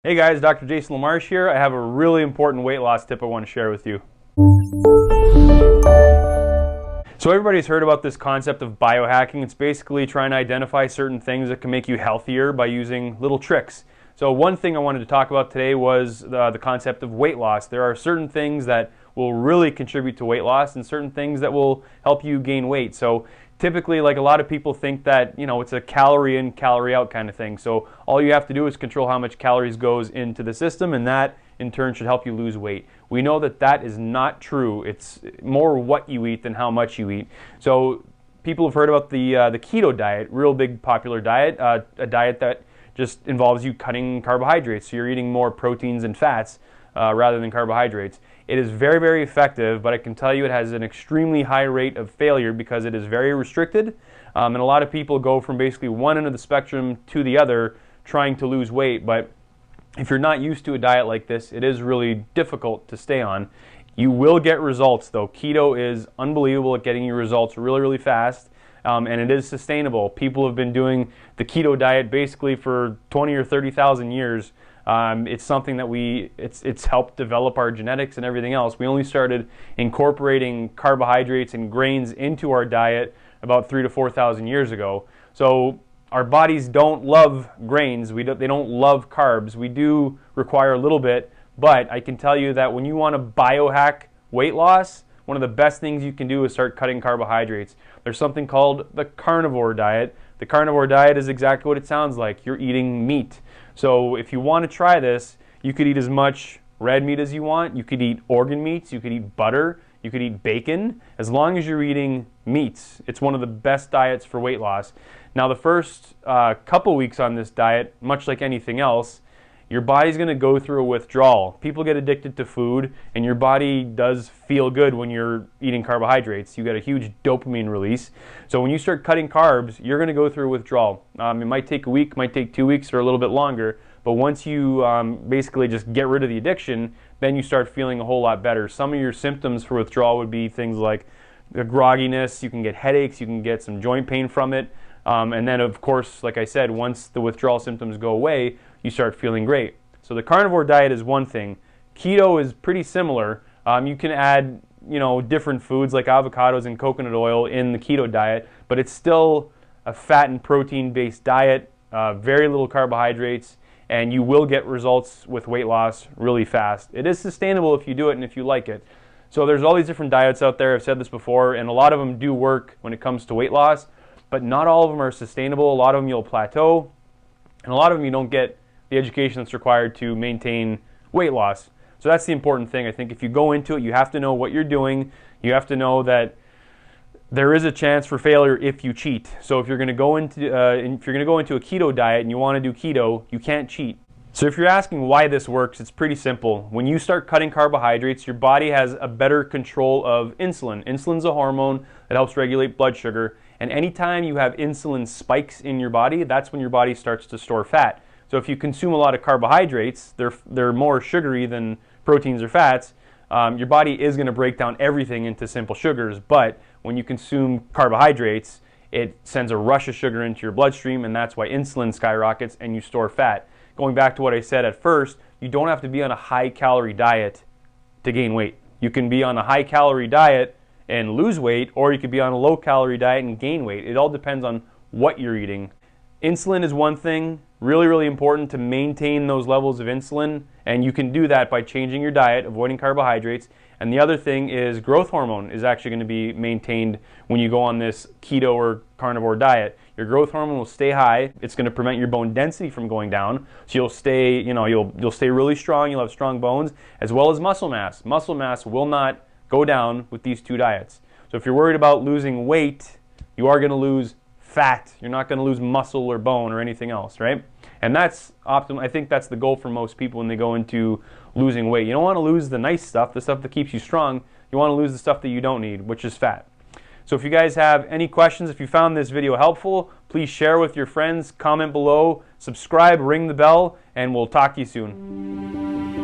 Hey guys, Dr. Jason LaMarche here. I have a really important weight loss tip I want to share with you. So everybody's heard about this concept of biohacking. It's basically trying to identify certain things that can make you healthier by using little tricks. So one thing I wanted to talk about today was the concept of weight loss. There are certain things that will really contribute to weight loss and certain things that will help you gain weight. So typically, like a lot of people think that, it's a calorie in, calorie out kind of thing. So all you have to do is control how much calories goes into the system, and that in turn should help you lose weight. We know that that is not true. It's more what you eat than how much you eat. So people have heard about the keto diet, real big popular diet, a diet that just involves you cutting carbohydrates. So you're eating more proteins and fats rather than carbohydrates. It is very, very effective, but I can tell you it has an extremely high rate of failure because it is very restricted. And a lot of people go from basically one end of the spectrum to the other trying to lose weight. But if you're not used to a diet like this, it is really difficult to stay on. You will get results though. Keto is unbelievable at getting you results really, really fast. And it is sustainable. People have been doing the keto diet basically for 20 or 30,000 years. It's something that it's helped develop our genetics and everything else. We only started incorporating carbohydrates and grains into our diet about 3,000 to 4,000 years ago. So our bodies don't love grains. They don't love carbs. We do require a little bit, but I can tell you that when you want to biohack weight loss, one of the best things you can do is start cutting carbohydrates. There's something called the carnivore diet. The carnivore diet is exactly what it sounds like. You're eating meat. So if you want to try this, you could eat as much red meat as you want. You could eat organ meats. You could eat butter. You could eat bacon. As long as you're eating meats, it's one of the best diets for weight loss. Now the first couple weeks on this diet, much like anything else, your body's going to go through a withdrawal. People get addicted to food, and your body does feel good when you're eating carbohydrates. You get a huge dopamine release. So when you start cutting carbs, you're going to go through a withdrawal. It might take a week, might take 2 weeks, or a little bit longer. But once you basically just get rid of the addiction, then you start feeling a whole lot better. Some of your symptoms for withdrawal would be things like the grogginess. You can get headaches. You can get some joint pain from it. And then, of course, like I said, once the withdrawal symptoms go away, you start feeling great. So the carnivore diet is one thing. Keto is pretty similar. You can add, different foods like avocados and coconut oil in the keto diet, but it's still a fat and protein-based diet, very little carbohydrates, and you will get results with weight loss really fast. It is sustainable if you do it and if you like it. So there's all these different diets out there. I've said this before, and a lot of them do work when it comes to weight loss, but not all of them are sustainable. A lot of them you'll plateau, and a lot of them you don't get the education that's required to maintain weight loss. So that's the important thing. I think if you go into it, you have to know what you're doing. You have to know that there is a chance for failure if you cheat. So if you're going to go into a keto diet and you want to do keto, you can't cheat. So if you're asking why this works, it's pretty simple. When you start cutting carbohydrates, your body has a better control of insulin. Insulin's a hormone that helps regulate blood sugar. And anytime you have insulin spikes in your body, that's when your body starts to store fat. So if you consume a lot of carbohydrates, they're more sugary than proteins or fats, your body is going to break down everything into simple sugars. But when you consume carbohydrates, it sends a rush of sugar into your bloodstream, and that's why insulin skyrockets and you store fat. Going back to what I said at first, you don't have to be on a high-calorie diet to gain weight. You can be on a high-calorie diet and lose weight, or you could be on a low-calorie diet and gain weight. It all depends on what you're eating. Insulin is one thing, really, really important to maintain those levels of insulin, and you can do that by changing your diet, avoiding carbohydrates. And the other thing is growth hormone is actually going to be maintained when you go on this keto or carnivore diet. Your growth hormone will stay high. It's going to prevent your bone density from going down. So you'll stay, you'll stay really strong. You'll have strong bones as well as muscle mass. Muscle mass will not go down with these two diets. So if you're worried about losing weight, you are going to lose fat. You're not going to lose muscle or bone or anything else, right? And that's optimal. I think that's the goal for most people when they go into losing weight. You don't want to lose the nice stuff, the stuff that keeps you strong. You want to lose the stuff that you don't need, which is fat. So if you guys have any questions, if you found this video helpful, please share with your friends, comment below, subscribe, ring the bell, and we'll talk to you soon.